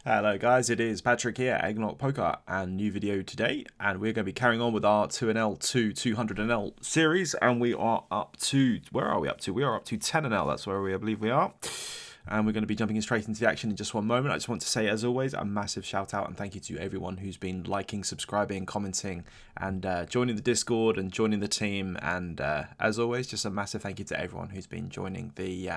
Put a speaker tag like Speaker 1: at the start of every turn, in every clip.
Speaker 1: Hello guys, it is Patrick here, Eggnoc Poker, and new video today, and we're going to be carrying on with our 2NL to 200NL series, and we are up to, where are we up to? We are up to 10NL, that's where I believe we are, and we're going to be jumping straight into the action in just one moment. I just want to say, as always, a massive shout out and thank you to everyone who's been liking, subscribing, commenting, and joining the Discord and joining the team, and as always, just a massive thank you to everyone who's been joining the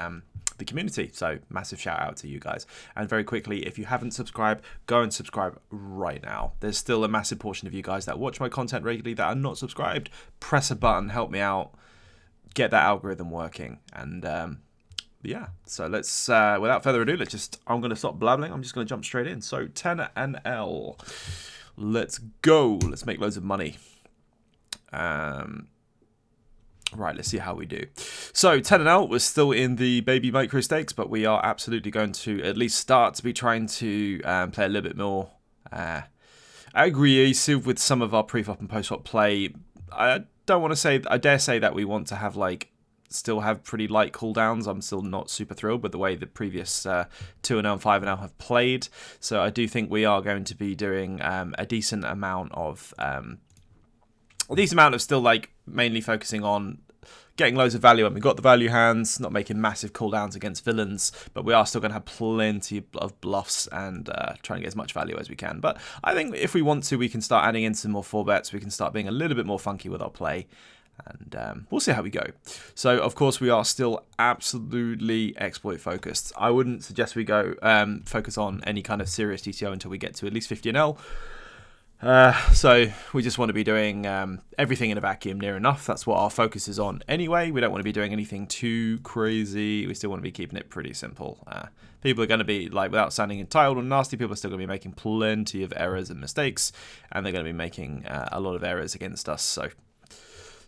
Speaker 1: community. So massive shout out to you guys. And very quickly, if you haven't subscribed, go and subscribe right now. There's still a massive portion of you guys that watch my content regularly that are not subscribed. Press a button, help me out, get that algorithm working. And yeah, so let's without further ado, I'm going to stop blabbling. I'm just going to jump straight in. So 10NL, let's go. Let's make loads of money. Right, let's see how we do. So 10NL was still in the baby micro stakes, but we are absolutely going to at least start to be trying to play a little bit more aggressive with some of our pre-flop and post-flop play. I don't want to say, I dare say that we want to have still have pretty light cooldowns. I'm still not super thrilled with the way the previous 2NL and 5NL have played. So I do think we are going to be doing a decent amount of still mainly focusing on getting loads of value, and we've got the value hands, not making massive cooldowns against villains, but we are still going to have plenty of bluffs and trying to get as much value as we can. But I think if we want to, we can start adding in some more 4-bets, we can start being a little bit more funky with our play, and we'll see how we go. So, of course, we are still absolutely exploit focused. I wouldn't suggest we go focus on any kind of serious DTO until we get to at least 50NL. So we just want to be doing everything in a vacuum near enough. That's what our focus is on anyway. We don't want to be doing anything too crazy. We still want to be keeping it pretty simple. People are going to be, without sounding entitled or nasty, people are still going to be making plenty of errors and mistakes, and they're going to be making a lot of errors against us. So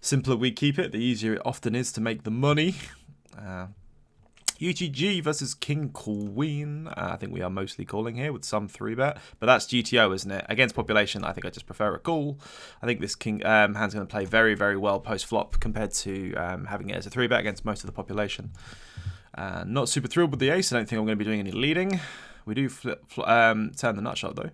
Speaker 1: simpler we keep it, the easier it often is to make the money. UGG versus King Queen. I think we are mostly calling here with some 3-bet, but that's GTO, isn't it? Against population, I think I just prefer a call. I think this King hand's going to play very, very well post-flop compared to having it as a 3-bet against most of the population. Not super thrilled with the ace. I don't think I'm going to be doing any leading. We do turn the nutshot, though.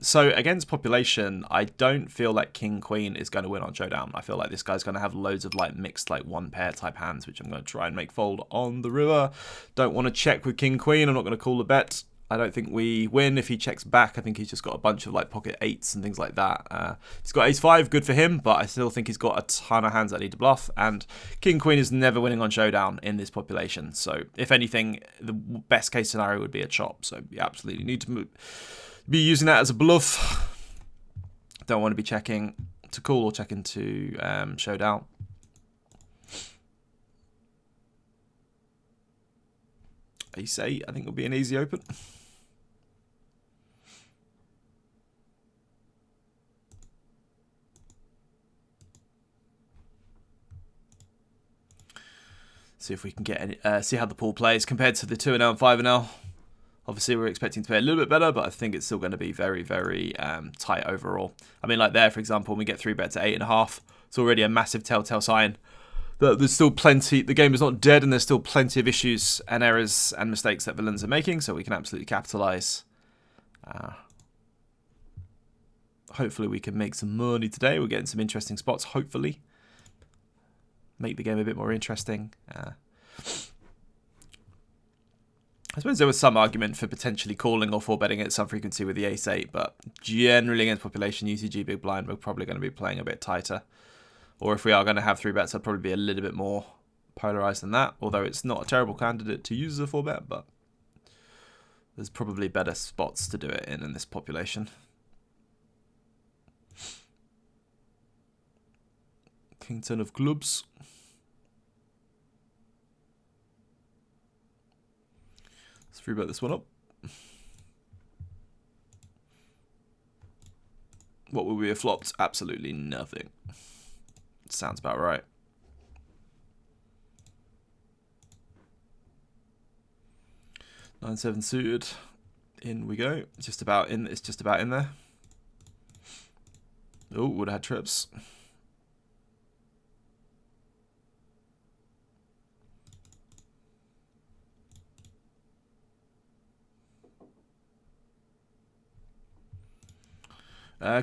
Speaker 1: So against population, I don't feel like King Queen is going to win on showdown. I feel like this guy's going to have loads of mixed one pair type hands, which I'm going to try and make fold on the river. Don't want to check with King Queen. I'm not going to call the bet. I don't think we win if he checks back. I think he's just got a bunch of pocket 8s and things like that. He's got ace 5, good for him, but I still think he's got a ton of hands that need to bluff, and King Queen is never winning on showdown in this population. So if anything, the best case scenario would be a chop. So you absolutely need to be using that as a bluff. Don't want to be checking to call or checking to showdown. Ace 8, I think will be an easy open. See if we can get any, see how the pool plays compared to the 2NL and 5NL. Obviously, we're expecting to play a little bit better, but I think it's still going to be very, very tight overall. I mean, there, for example, when we get 3-bet to 8.5, it's already a massive telltale sign that there's still plenty, the game is not dead, and there's still plenty of issues and errors and mistakes that villains are making, so we can absolutely capitalize. Hopefully, we can make some money today. We're getting some interesting spots, hopefully. Make the game a bit more interesting. I suppose there was some argument for potentially calling or 4-betting at some frequency with the ace 8, but generally against population UCG big blind, we're probably going to be playing a bit tighter. Or if we are going to have 3-bets, I'd probably be a little bit more polarized than that, although it's not a terrible candidate to use as a 4-bet, but there's probably better spots to do it in this population. King 10 of clubs. Let's 3-bet this one up. What would we have flopped? Absolutely nothing. Sounds about right. Nine 7 suited. In we go. Just about in. It's just about in there. Oh, would have had trips.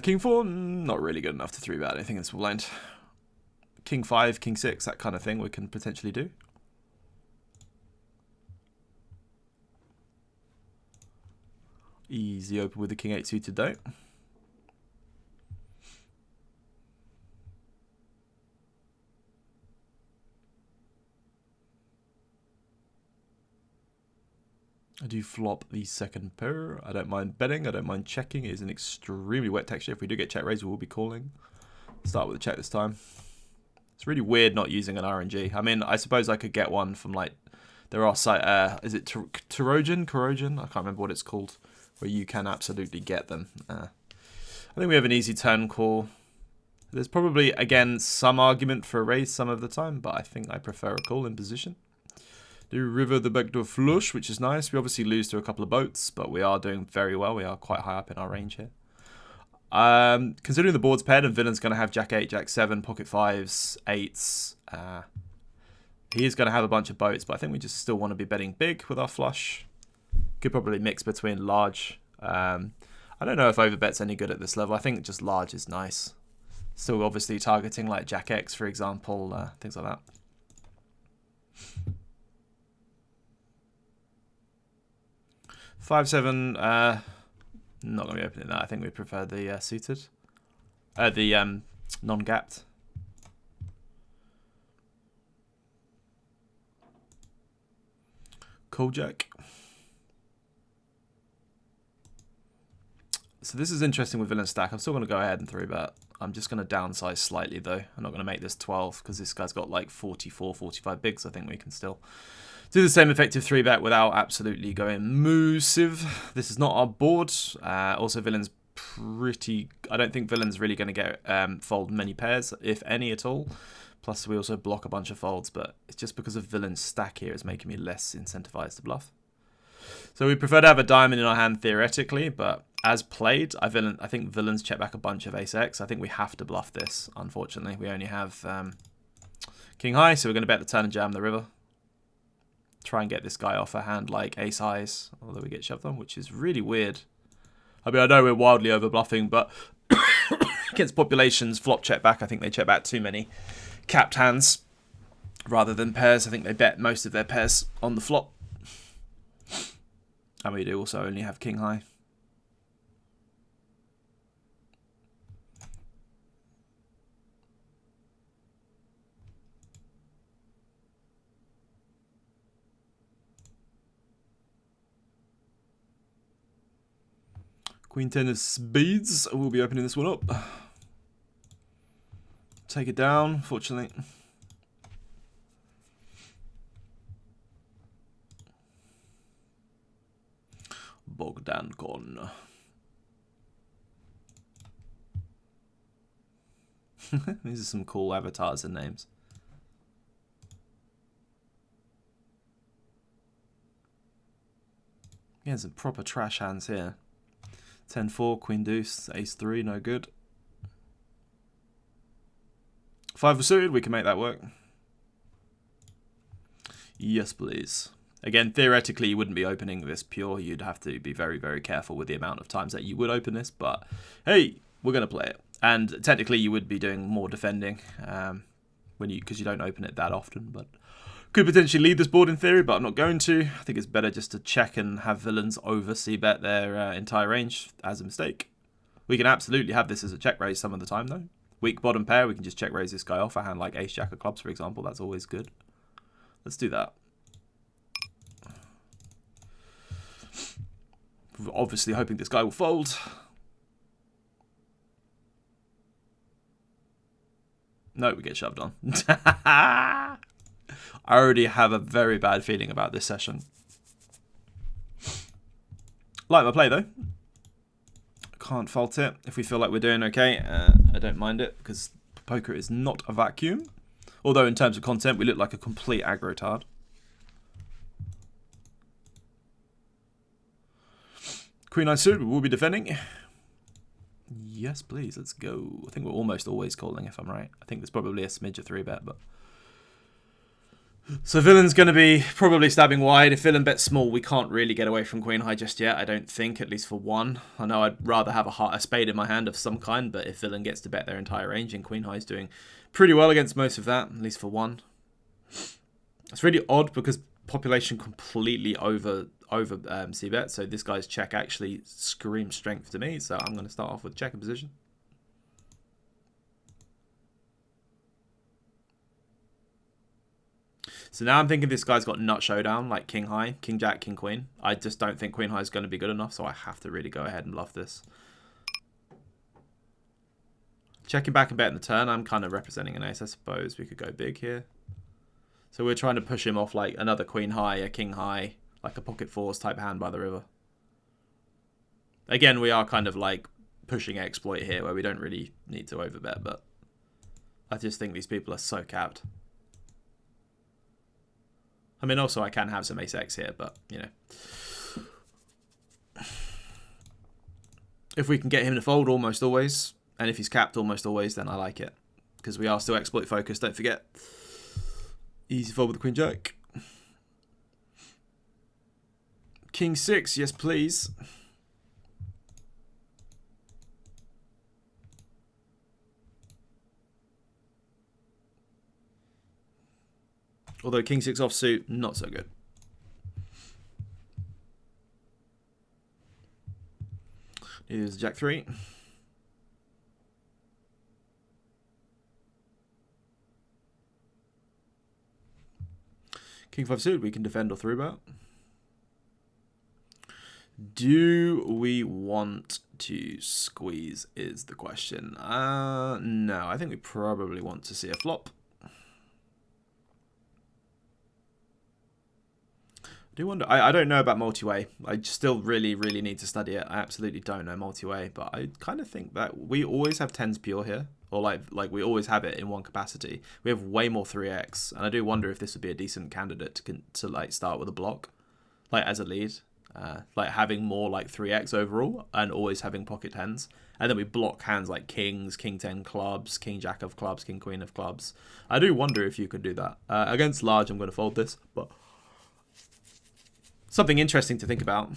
Speaker 1: King 4, not really good enough to 3-bet anything in small blind. King 5, King 6, that kind of thing we can potentially do. Easy open with the King 8 suited though. I do flop the second pair. I don't mind betting. I don't mind checking. It is an extremely wet texture. If we do get check raise, we will be calling. Start with a check this time. It's really weird not using an RNG. I mean, I suppose I could get one from like, there are is it Corrosion? I can't remember what it's called, where you can absolutely get them. I think we have an easy turn call. There's probably, again, some argument for a raise some of the time, but I think I prefer a call in position. Do river the backdoor flush, which is nice. We obviously lose to a couple of boats, but we are doing very well. We are quite high up in our range here. Considering the board's paired and villain's going to have Jack 8, Jack 7, pocket 5s, 8s. He is going to have a bunch of boats, but I think we just still want to be betting big with our flush. Could probably mix between large. I don't know if overbet's any good at this level. I think just large is nice. Still obviously targeting like Jack X, for example, things like that. Five, 7, not going to be opening that. I think we prefer the suited. The non-gapped. Call Jack. So this is interesting with villain stack. I'm still going to go ahead and 3-bet. I'm just going to downsize slightly though. I'm not going to make this 12 because this guy's got like 44, 45 bigs. I think we can still do the same effective 3-bet without absolutely going moosive. This is not our board. Also, villain's pretty... I don't think villain's really going to get fold many pairs, if any at all. Plus, we also block a bunch of folds, but it's just because of villain's stack here is making me less incentivized to bluff. So we prefer to have a diamond in our hand theoretically, but as played, I think villains check back a bunch of ace-x. I think we have to bluff this, unfortunately. We only have king high, so we're going to bet the turn and jam the river. Try and get this guy off a hand like ace highs, although we get shoved on, which is really weird. I mean, I know we're wildly over bluffing, but against populations, flop check back. I think they check back too many capped hands rather than pairs. I think they bet most of their pairs on the flop. And we do also only have king high. Queen 10 of spades. We'll be opening this one up. Take it down, fortunately. Bogdankon. These are some cool avatars and names. Yeah, some proper trash hands here. 10-4, queen deuce, ace 3, no good. 5 of suited, we can make that work. Yes, please. Again, theoretically, you wouldn't be opening this pure. You'd have to be very, very careful with the amount of times that you would open this. But hey, we're going to play it. And technically, you would be doing more defending because you don't open it that often. But could potentially lead this board in theory, but I'm not going to. I think it's better just to check and have villains over c-bet their entire range as a mistake. We can absolutely have this as a check raise some of the time, though. Weak bottom pair, we can just check raise this guy off a hand like ace-jack of clubs, for example. That's always good. Let's do that. We're obviously hoping this guy will fold. No, we get shoved on. I already have a very bad feeling about this session. Like my play, though. Can't fault it. If we feel like we're doing okay, I don't mind it, because poker is not a vacuum. Although in terms of content, we look like a complete aggro tard. Queen 9 suited, we will be defending. Yes, please, let's go. I think we're almost always calling, if I'm right. I think there's probably a smidge of 3-bet, but... So villain's going to be probably stabbing wide. If villain bets small, we can't really get away from queen high just yet, I don't think, at least for one. I know I'd rather have a spade in my hand of some kind, but if villain gets to bet their entire range, and queen high is doing pretty well against most of that, at least for one. It's really odd because population completely over c-bet, so this guy's check actually screams strength to me, so I'm going to start off with checking position. So now I'm thinking this guy's got nut showdown, like king high, king jack, king queen. I just don't think queen high is going to be good enough, so I have to really go ahead and bluff this. Checking back and betting the turn, I'm kind of representing an ace, I suppose. We could go big here. So we're trying to push him off like another queen high, a king high, like a pocket fours type hand by the river. Again, we are kind of like pushing exploit here where we don't really need to overbet, but I just think these people are so capped. I mean, also I can have some ace X here, but, you know. If we can get him to fold almost always, and if he's capped almost always, then I like it. Because we are still exploit focused, don't forget. Easy fold with the queen jack. King 6, yes please. Although king 6 offsuit, not so good. Here's jack 3. King 5 suit, we can defend or 3-bet. Do we want to squeeze is the question. No, I think we probably want to see a flop. I do wonder. I don't know about multi-way. I still really need to study it. I absolutely don't know multi-way, but I kind of think that we always have tens pure here, or like we always have it in one capacity. We have way more 3x, and I do wonder if this would be a decent candidate to like start with a block, like as a lead, like having more like 3x overall, and always having pocket tens, and then we block hands like kings, king 10 clubs, king jack of clubs, king queen of clubs. I do wonder if you could do that against large. I'm going to fold this, but. Something interesting to think about.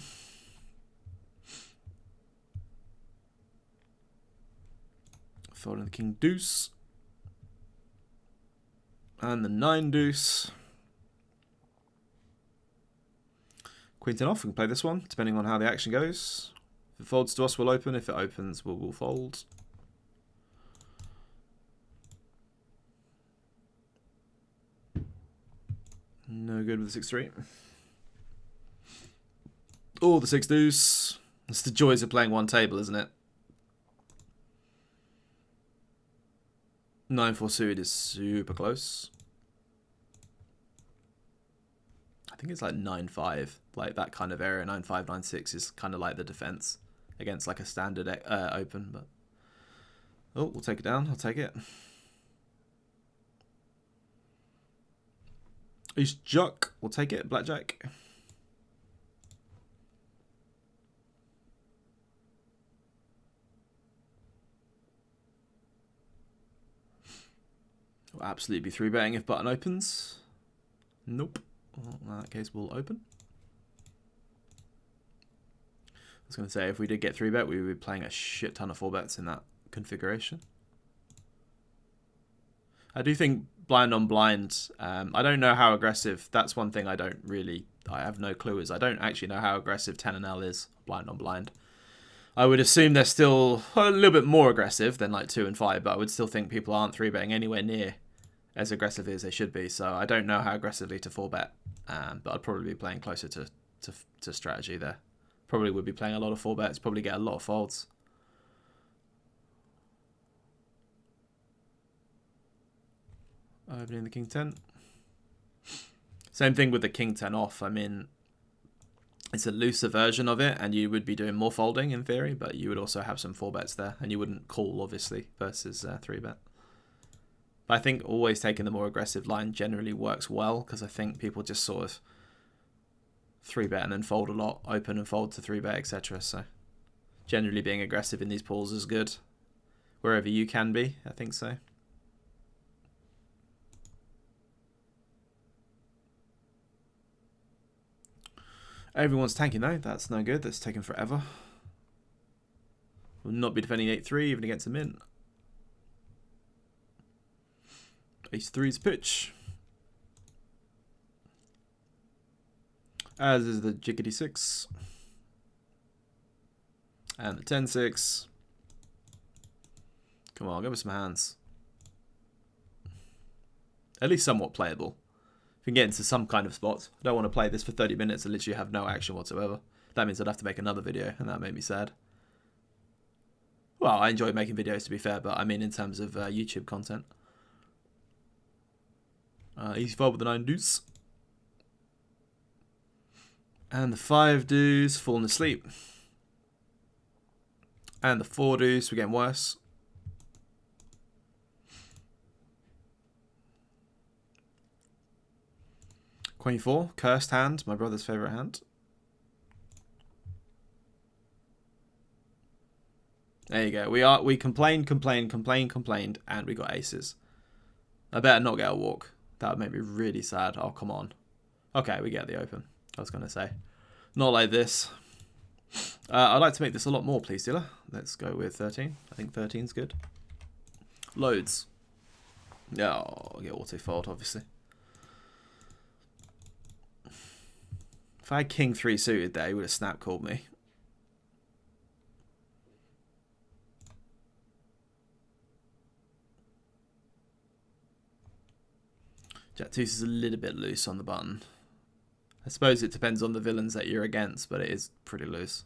Speaker 1: Folding the king deuce. And the 9 deuce. Queen 10 off, we can play this one, depending on how the action goes. If it folds to us, we'll open. If it opens, we'll fold. No good with the 6-3. Oh, the 6 deuce. It's the joys of playing one table, isn't it? 9-4 suited is super close. I think it's like 9-5, like that kind of area. 9-5, 9-6 is kind of like the defense against like a standard open. But oh, we'll take it down. I'll take it. Ace Jack. We'll take it. Blackjack. We'll absolutely be 3-betting if button opens. Nope. Well, in that case, we'll open. I was going to say, if we did get 3-bet, we would be playing a shit ton of 4-bets in that configuration. I do think blind on blind, I don't know how aggressive. That's one thing I have no clue, is I don't actually know how aggressive 10 and L is blind on blind. I would assume they're still a little bit more aggressive than like 2 and 5, but I would still think people aren't 3-betting anywhere near as aggressively as they should be. So I don't know how aggressively to 4-bet, but I'd probably be playing closer to strategy there. Probably would be playing a lot of 4-bets, probably get a lot of folds. Opening the king 10. Same thing with the king 10 off. I mean, it's a looser version of it, and you would be doing more folding in theory, but you would also have some 4-bets there, and you wouldn't call, obviously, versus 3-bet. But I think always taking the more aggressive line generally works well, because I think people just sort of 3-bet and then fold a lot, open and fold to 3-bet, etc. So generally being aggressive in these pools is good. Wherever you can be, I think so. Everyone's tanking though. That's no good. That's taken forever. Will not be defending 8-3 even against a mint. Ace-3's pitch. As is the jiggity 6. And the 10-6. Come on, give us some hands. At least somewhat playable. If we can get into some kind of spots. I don't want to play this for 30 minutes and literally have no action whatsoever. That means I'd have to make another video, and that made me sad. Well, I enjoy making videos, to be fair, but I mean in terms of YouTube content. Easy fold with the 9 deuce. And the 5 deuce, falling asleep. And the 4 deuce, we're getting worse. Queen 4, cursed hand, my brother's favourite hand. There you go. We complained, and we got aces. I better not get a walk. That would make me really sad. Oh, come on. Okay, we get the open. I was going to say. Not like this. I'd like to make this a lot more, please, dealer. Let's go with 13. I think 13's good. Loads. Yeah, I'll get auto-fold, obviously. If I had King 3 suited there, he would have snap called me. Jack deuce is a little bit loose on the button. I suppose it depends on the villains that you're against, but it is pretty loose.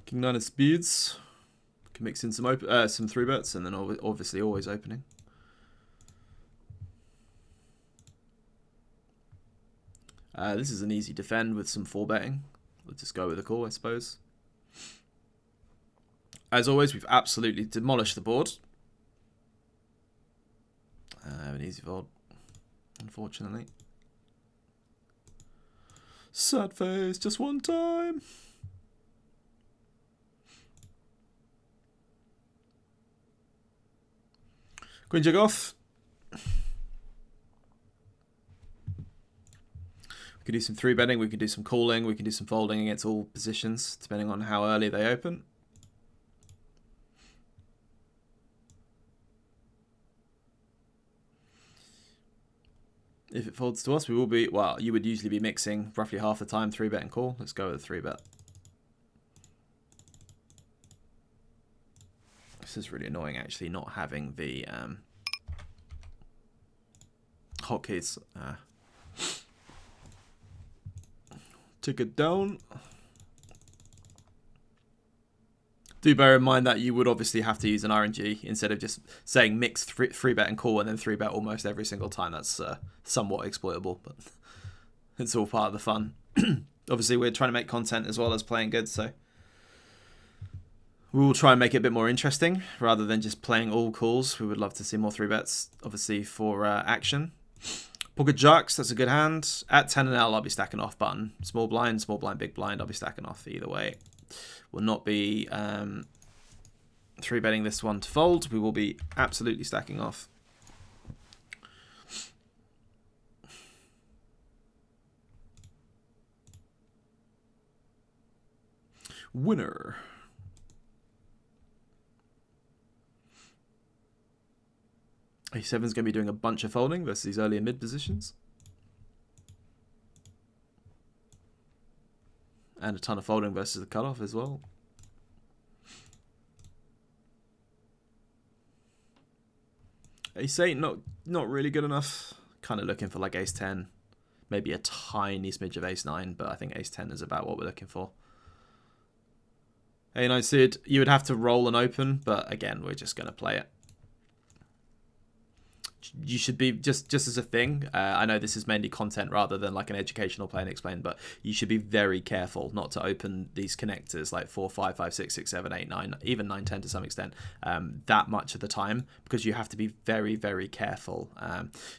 Speaker 1: King 9 of speeds. Can mix in some 3 bets, and then obviously always opening. This is an easy defend with some 4 betting. Let's just go with a call, I suppose. As always, we've absolutely demolished the board. An easy fold, unfortunately. Sad face, just one time. Queen jack off. We could do some 3 betting, we could do some calling, we can do some folding against all positions, depending on how early they open. If it folds to us, we will be, well, you would usually be mixing roughly half the time 3 bet and call. Let's go with a 3 bet. This is really annoying, actually, not having the hotkeys. Take it down. Do bear in mind that you would obviously have to use an RNG instead of just saying mix 3 bet and call and then 3 bet almost every single time. That's somewhat exploitable, but it's all part of the fun. Obviously, we're trying to make content as well as playing good, so we will try and make it a bit more interesting rather than just playing all calls. We would love to see more 3 bets, obviously, for action. Pocket jacks, that's a good hand. At 10 and L, I'll be stacking off button. Small blind, big blind, I'll be stacking off either way. Will not be 3 betting this one to fold. We will be absolutely stacking off. Winner. A7's going to be doing a bunch of folding versus these early and mid positions. And a ton of folding versus the cutoff as well. Ace-8, not really good enough. Kind of looking for like Ace-10. Maybe a tiny smidge of Ace-9, but I think Ace-10 is about what we're looking for. A9 Sid, you would have to roll and open, but again, we're just going to play it. you should be just as a thing. I know this is mainly content rather than like an educational play and explain, but you should be very careful not to open these connectors like 4, 5, 5, 6, 6, 7, 8, 9, even 9, 10 to some extent, that much of the time, because you have to be very, very careful.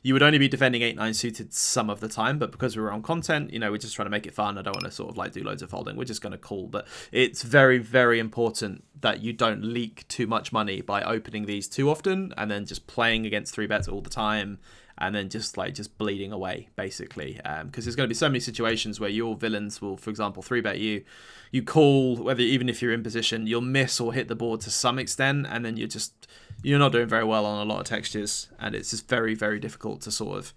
Speaker 1: You would only be defending 8, 9 suited some of the time, but because we're on content, you know, we're just trying to make it fun. I don't want to sort of like do loads of folding. We're just going to call, but it's very, very important that you don't leak too much money by opening these too often and then just playing against 3-bets all the time and then just bleeding away, basically, because there's going to be so many situations where your villains will, for example, 3-bet you call, whether even if you're in position, you'll miss or hit the board to some extent, and then you're not doing very well on a lot of textures, and it's just very, very difficult to sort of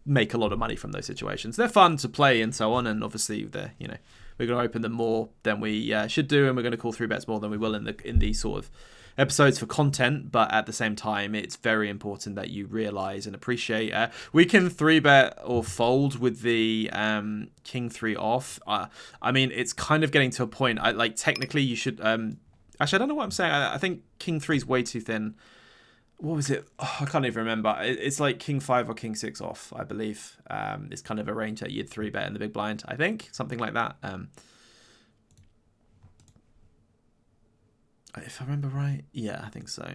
Speaker 1: make a lot of money from those situations. They're fun to play and so on, and obviously they're, you know, we're going to open them more than we should do, and we're going to call 3-bets more than we will in these sort of episodes for content. But at the same time, it's very important that you realize and appreciate we can 3-bet or fold with the king 3 off. I mean, it's kind of getting to a point, like technically you should actually, I don't know what I'm saying. I think king 3 is way too thin. What was it? Oh, I can't even remember. It's like king 5 or king 6 off, I believe. It's kind of a range that you'd 3-bet in the big blind, I think. Something like that. If I remember right. Yeah, I think so.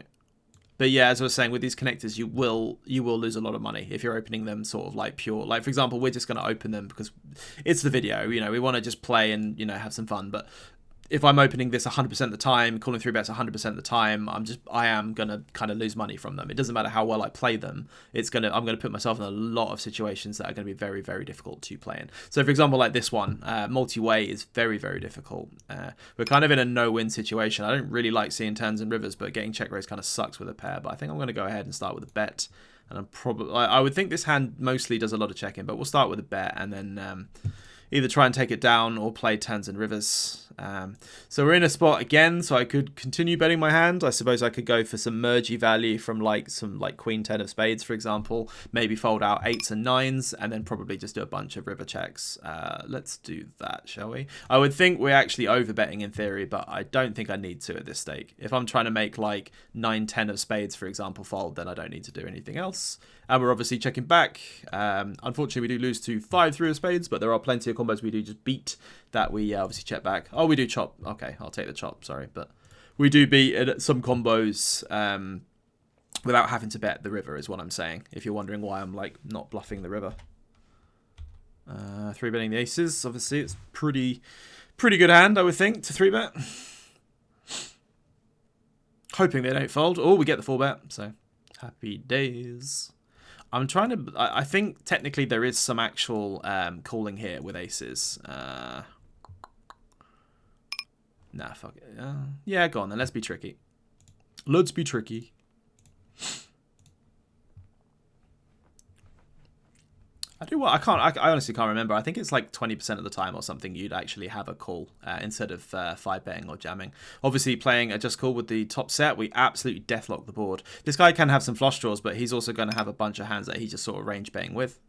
Speaker 1: But yeah, as I was saying, with these connectors, you will lose a lot of money if you're opening them sort of like pure. Like, for example, we're just going to open them because it's the video. You know, we want to just play and, you know, have some fun. But if I'm opening this 100% of the time, calling 3-bets 100% of the time, I am going to kind of lose money from them. It doesn't matter how well I play them. I'm going to put myself in a lot of situations that are going to be very, very difficult to play in. So for example, like this one, multi-way is very, very difficult. We're kind of in a no-win situation. I don't really like seeing turns and rivers, but getting check raise kind of sucks with a pair. But I think I'm going to go ahead and start with a bet. And I would think this hand mostly does a lot of checking, but we'll start with a bet and then either try and take it down or play turns and rivers. So we're in a spot again, so I could continue betting my hand. I suppose I could go for some mergy value from some queen 10 of spades, for example. Maybe fold out 8s and 9s, and then probably just do a bunch of river checks. Let's do that, shall we? I would think we're actually overbetting in theory, but I don't think I need to at this stake. If I'm trying to make like 9, 10 of spades, for example, fold, then I don't need to do anything else. And we're obviously checking back. Unfortunately, we do lose to 5-3 of spades, but there are plenty of combos we do just beat that we obviously check back. Oh, we do chop. Okay, I'll take the chop, sorry. But we do beat some combos without having to bet the river is what I'm saying, if you're wondering why I'm like not bluffing the river. 3-betting the aces, obviously it's pretty good hand, I would think, to 3-bet. Hoping they don't fold. Oh, we get the 4-bet, so happy days. I'm trying to... I think technically there is some actual calling here with aces. Nah, fuck it. Yeah, go on then. Let's be tricky. Let's be tricky. I honestly can't remember. I think it's like 20% of the time or something you'd actually have a call instead of 5-betting or jamming. Obviously, playing a just call with the top set, we absolutely deathlock the board. This guy can have some flush draws, but he's also going to have a bunch of hands that he's just sort of range betting with.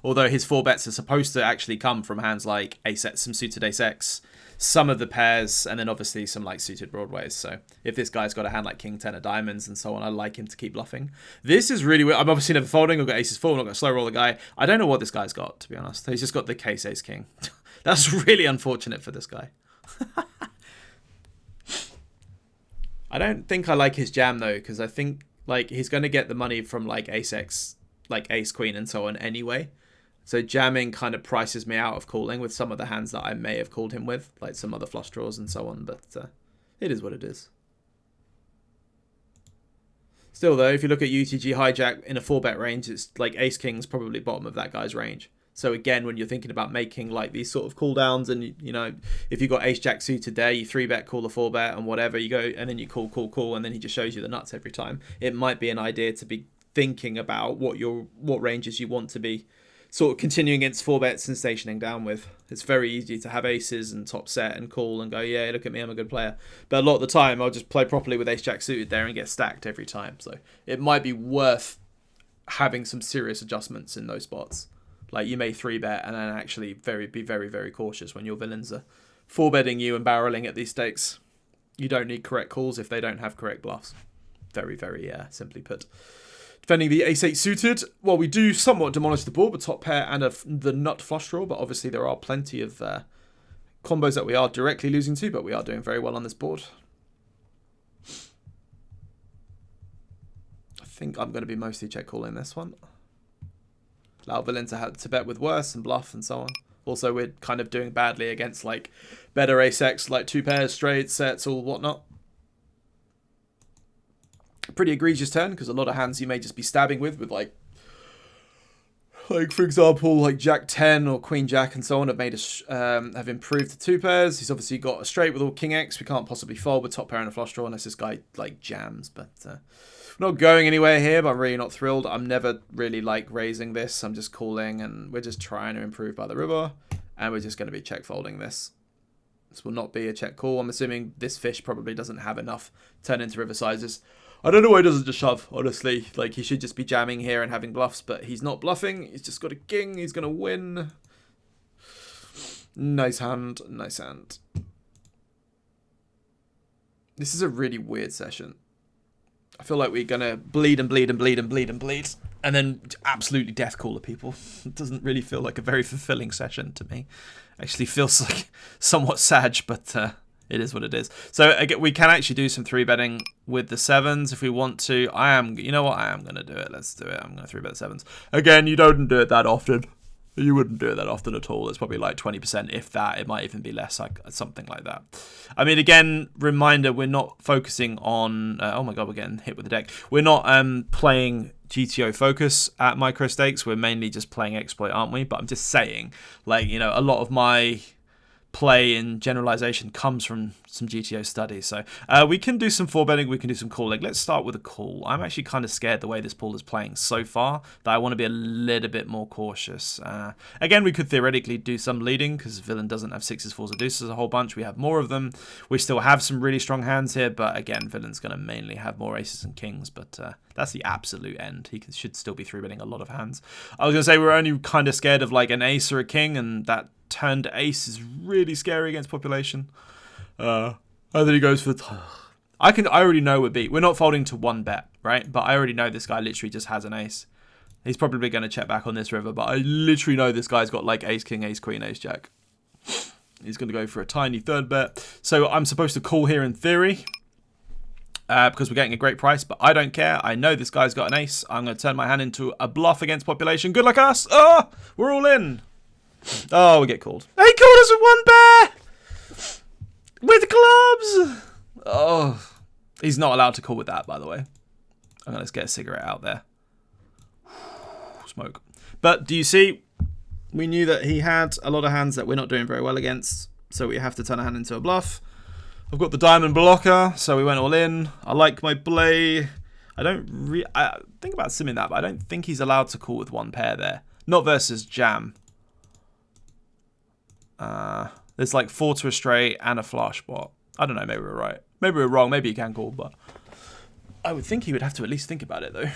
Speaker 1: Although his 4-bets are supposed to actually come from hands like ace-x, some suited ace-x, some of the pairs, and then obviously some like suited broadways. So if this guy's got a hand like king 10 of diamonds and so on, I like him to keep bluffing. This is really weird. I'm obviously never folding. I've got aces 4. I'm not going to slow roll the guy. I don't know what this guy's got, to be honest. He's just got the case ace king. That's really unfortunate for this guy. I don't think I like his jam though, because I think like he's going to get the money from like ace-x, like ace queen and so on anyway. So jamming kind of prices me out of calling with some of the hands that I may have called him with, like some other flush draws and so on, but it is what it is. Still though, if you look at UTG hijack in a 4-bet range, it's like ace king's probably bottom of that guy's range. So again, when you're thinking about making like these sort of cooldowns and, you know, if you got ace jack suited there, you 3-bet, call the 4-bet and whatever, you go and then you call, and then he just shows you the nuts every time. It might be an idea to be thinking about what ranges you want to be sort of continuing against 4-bets and stationing down with. It's very easy to have aces and top set and call and go, yeah, look at me, I'm a good player. But a lot of the time, I'll just play properly with ace-jack suited there and get stacked every time. So it might be worth having some serious adjustments in those spots. Like you may 3-bet and then actually be very, very cautious when your villains are 4-betting you and barreling at these stakes. You don't need correct calls if they don't have correct bluffs. Very, very simply put. Defending the ace-8 suited. Well, we do somewhat demolish the board with top pair and the nut flush draw, but obviously there are plenty of combos that we are directly losing to, but we are doing very well on this board. I think I'm going to be mostly check calling this one. Allow villain to bet with worse and bluff and so on. Also, we're kind of doing badly against like better ace-x, like 2 pairs, straight, sets, all whatnot. Pretty egregious turn, because a lot of hands you may just be stabbing with like for example, like Jack 10 or Queen Jack and so on have made us have improved to 2 pairs. He's obviously got a straight with all King X. We can't possibly fold with top pair and a flush draw unless this guy like jams. But we're not going anywhere here. But I'm really not thrilled. I'm never really like raising this. I'm just calling, and we're just trying to improve by the river, and we're just going to be check folding this. This will not be a check call. I'm assuming this fish probably doesn't have enough turn into river sizes. I don't know why he doesn't just shove, honestly. Like, he should just be jamming here and having bluffs, but he's not bluffing. He's just got a king. He's going to win. Nice hand. Nice hand. This is a really weird session. I feel like we're going to bleed and bleed and bleed and bleed and bleed, and then absolutely death caller people. It doesn't really feel like a very fulfilling session to me. Actually feels like somewhat sad, but it is what it is. So again, we can actually do some 3-betting with the 7s if we want to. You know what? I am going to do it. Let's do it. I'm going to 3-bet 7s. Again, you don't do it that often. You wouldn't do it that often at all. It's probably like 20%, if that. It might even be less, like something like that. I mean, again, reminder, we're not focusing on... oh my god, we're getting hit with the deck. We're not playing GTO focus at micro stakes. We're mainly just playing exploit, aren't we? But I'm just saying, like, you know, a lot of my play in generalization comes from some GTO studies. So we can do some 4-betting, we can do some calling. Let's start with a call. I'm actually kind of scared the way this pool is playing so far that I want to be a little bit more cautious. Again, we could theoretically do some leading because villain doesn't have 6s, 4s, or deuces a whole bunch. We have more of them. We still have some really strong hands here, but again, villain's going to mainly have more aces and kings, but that's the absolute end. He should still be 3-betting a lot of hands. I was going to say we're only kind of scared of like an ace or a king, and that turned ace is really scary against population. And then he goes for... I already know we're beat. We're not folding to 1-bet, right? But I already know this guy literally just has an ace. He's probably going to check back on this river, but I literally know this guy's got like ace, king, ace, queen, ace, jack. He's going to go for a tiny 3rd bet. So I'm supposed to call here in theory, because we're getting a great price, but I don't care. I know this guy's got an ace. I'm going to turn my hand into a bluff against population. Good luck us. Oh, we're all in. Oh, we get called. He called us with 1 bet! With clubs! Oh. He's not allowed to call with that, by the way. I'm going to get a cigarette out there. Smoke. But do you see? We knew that he had a lot of hands that we're not doing very well against, so we have to turn a hand into a bluff. I've got the diamond blocker, so we went all in. I like my play. I think about simming that, but I don't think he's allowed to call with 1 pair there. Not versus jam. There's like 4 to a straight and a flush spot. I don't know, maybe we're right. Maybe we're wrong, maybe he can call, but I would think he would have to at least think about it though.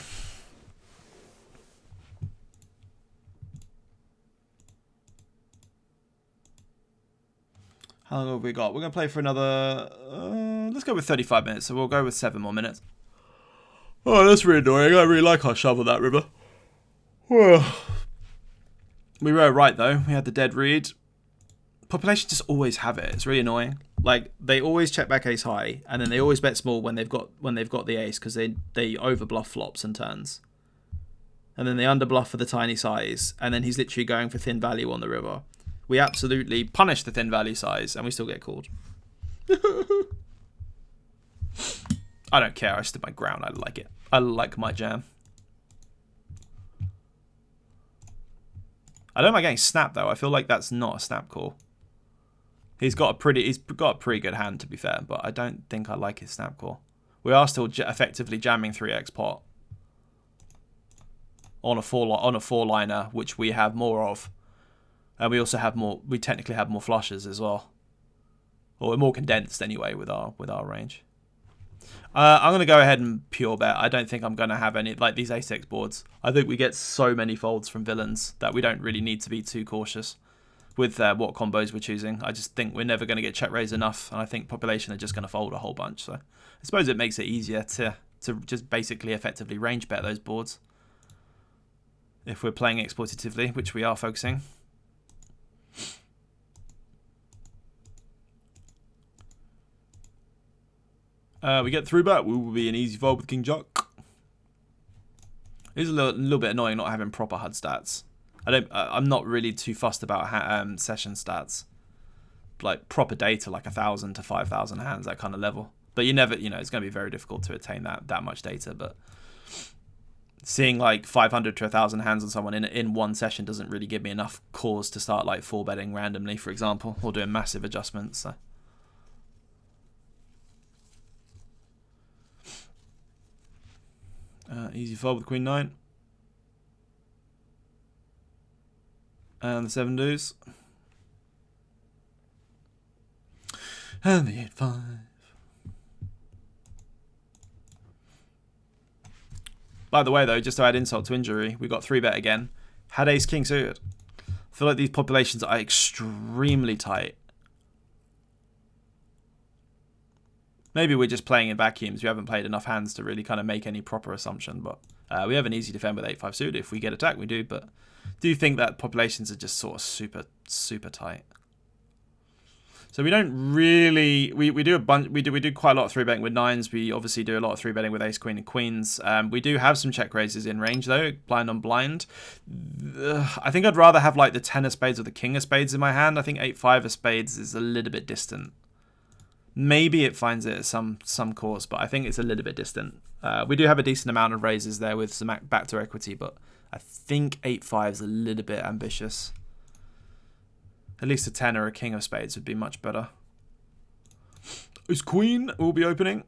Speaker 1: How long have we got? We're going to play for another... let's go with 35 minutes, so we'll go with 7 more minutes. Oh, that's really annoying. I really like our shove on that river. Well, we were right though. We had the dead read. Population just always have it. It's really annoying. Like, they always check back ace high, and then they always bet small when they've got the ace, because they over bluff flops and turns, and then they under bluff for the tiny size, and then he's literally going for thin value on the river. We absolutely punish the thin value size, and we still get called. I don't care. I stood my ground. I like it. I like my jam. I don't like getting snapped though. I feel like that's not a snap call. He's got a pretty good hand, to be fair, but I don't think I like his snap call. We are still effectively jamming 3x pot on a four liner, which we have more of, and we also have more. We technically have more flushes as well, or we're more condensed anyway with our range. I'm gonna go ahead and pure bet. I don't think I'm gonna have any like these ace-x boards. I think we get so many folds from villains that we don't really need to be too cautious with what combos we're choosing. I just think we're never going to get check raised enough, and I think population are just going to fold a whole bunch. So I suppose it makes it easier to to just basically effectively range bet those boards. If we're playing exploitatively, which we are focusing. We get through bet. We will be an easy fold with King Jack. It is a little bit annoying not having proper HUD stats. I'm not really too fussed about session stats, like proper data, like 1,000 to 5,000 hands, that kind of level. But you never, it's going to be very difficult to attain that much data. But seeing like 500 to 1,000 hands on someone in one session doesn't really give me enough cause to start like 4-betting randomly, for example, or doing massive adjustments. So. Easy fold with Queen 9. And the 7 deuce. And the 8-5. By the way, though, just to add insult to injury, we got 3-bet again. Had ace king suited. I feel like these populations are extremely tight. Maybe we're just playing in vacuums. We haven't played enough hands to really kind of make any proper assumption. But we have an easy defend with 8-5 suited. If we get attacked, we do. But do think that populations are just sort of super tight. So we don't really we do a bunch. We do quite a lot of 3-betting with 9s. We obviously do a lot of 3-betting with ace queen and queens. We do have some check raises in range though, blind on blind. I think I'd rather have like the 10 of spades or the king of spades in my hand. I think 8-5 of spades is a little bit distant. Maybe it finds it at some course, but I think it's a little bit distant. We do have a decent amount of raises there with some backdoor equity, but I think 8-5 is a little bit ambitious. At least a 10 or a king of spades would be much better. Ace queen will be opening.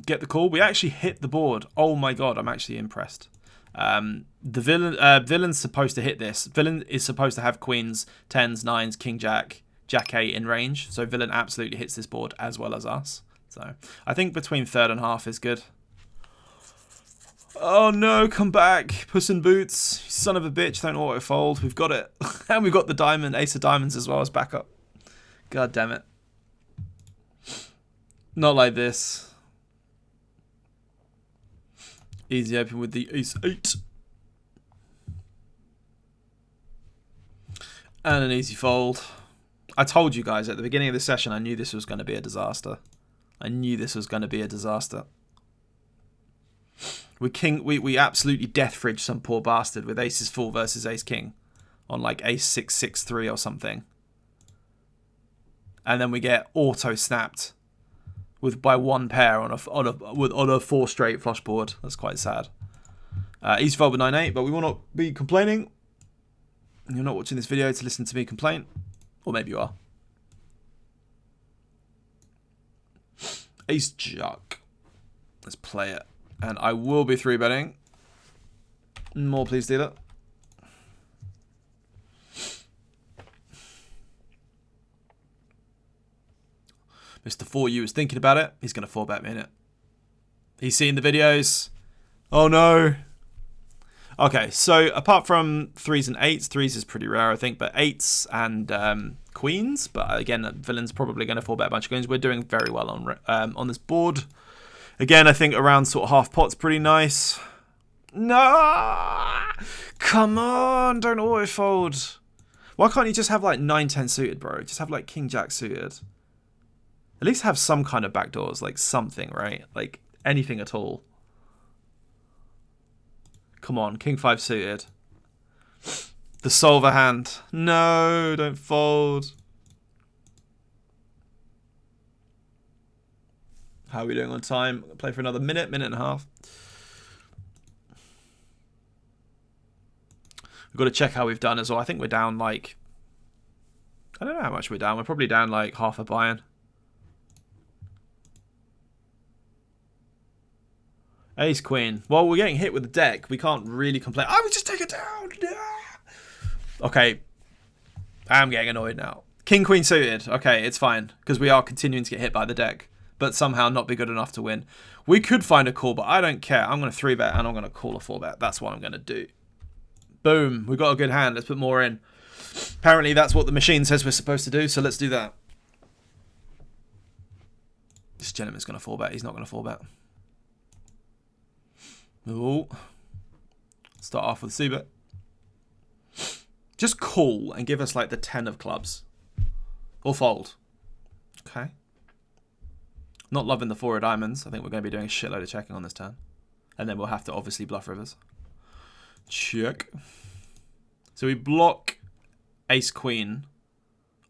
Speaker 1: Get the call. We actually hit the board. Oh my god, I'm actually impressed. The villain's supposed to hit this. Villain is supposed to have queens, 10s, 9s, king jack, Jack 8 in range, so villain absolutely hits this board as well as us. So I think between third and half is good. Oh no, come back. Puss in Boots. Son of a bitch, don't auto fold. We've got it. And we've got the diamond, ace of diamonds as well as backup. God damn it. Not like this. Easy open with the ace 8. And an easy fold. I told you guys at the beginning of the session, I knew this was going to be a disaster. I knew this was going to be a disaster. We absolutely death fridged some poor bastard with aces full versus ace king on like ace 6, 6, 3 or something. And then we get auto snapped by one pair on a 4 straight flush board. That's quite sad. Easy fold with 9-8, but we will not be complaining. You're not watching this video to listen to me complain. Or maybe you are. Ace Jack. Let's play it. And I will be 3-betting. More please dealer. Mr. 4U is thinking about it. He's going to 4-bet me in it. He's seen the videos. Oh no. Okay, so apart from 3s and 8s, 3s is pretty rare, I think, but 8s and queens, but again, villain's probably going to 4-bet a bunch of queens. We're doing very well on this board. Again, I think around sort of half pot's pretty nice. No! Come on, don't auto fold. Why can't you just have like 9-10 suited, bro? Just have like king jack suited. At least have some kind of backdoors, like something, right? Like anything at all. Come on, king 5 suited. The solver hand. No, don't fold. How are we doing on time? I'm going to play for another minute and a half. We've got to check how we've done as well. I think we're down like... I don't know how much we're down. We're probably down like half a buy-in. Ace queen. Well, we're getting hit with the deck. We can't really complain. I would just take it down. Okay. I'm getting annoyed now. King queen suited. Okay, it's fine. Because we are continuing to get hit by the deck. But somehow not be good enough to win. We could find a call, but I don't care. I'm going to 3-bet and I'm going to call a 4-bet. That's what I'm going to do. Boom. We've got a good hand. Let's put more in. Apparently that's what the machine says we're supposed to do. So let's do that. This gentleman's going to 4-bet. He's not going to 4-bet. Ooh. Start off with C-bet. Just call and give us like the 10 of clubs. Or fold. Okay. Not loving the 4 of diamonds. I think we're going to be doing a shitload of checking on this turn. And then we'll have to obviously bluff rivers. Check. So we block ace queen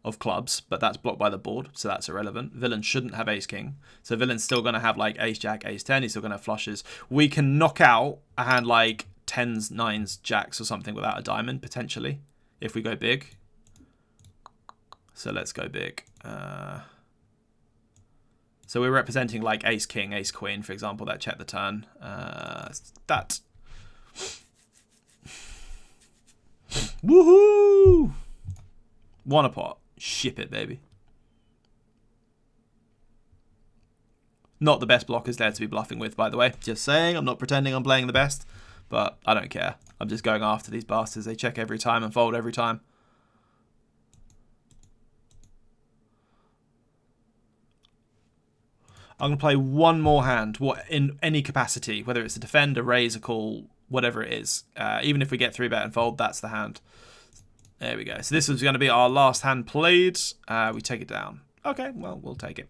Speaker 1: of clubs, but that's blocked by the board, so that's irrelevant. Villain shouldn't have ace king. So villain's still going to have like ace jack, ace 10. He's still going to have flushes. We can knock out a hand like 10s, 9s, jacks or something without a diamond, potentially, if we go big. So let's go big. So we're representing like ace king, ace queen, for example, that check the turn. That. Woohoo! 1 a pot. Ship it, baby. Not the best blockers there to be bluffing with, by the way. Just saying, I'm not pretending I'm playing the best, but I don't care. I'm just going after these bastards. They check every time and fold every time. I'm going to play one more hand, in any capacity, whether it's a defend, a raise, a call, whatever it is. Even if we get 3-bet and fold, that's the hand. There we go. So this was going to be our last hand played. We take it down. Okay, well, we'll take it.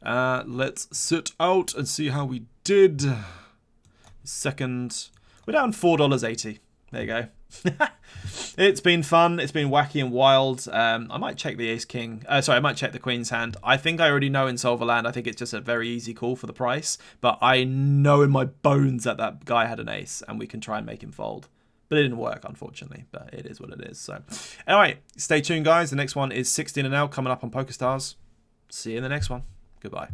Speaker 1: Let's sit out and see how we did. Second. We're down $4.80. There you go. It's been fun. It's been wacky and wild. I might check the ace king. Sorry, I might check the queen's hand. I think I already know in Solverland. I think it's just a very easy call for the price. But I know in my bones that that guy had an ace, and we can try and make him fold. But it didn't work, unfortunately. But it is what it is. So, anyway, stay tuned, guys. The next one is 16 and L coming up on PokerStars. See you in the next one. Goodbye.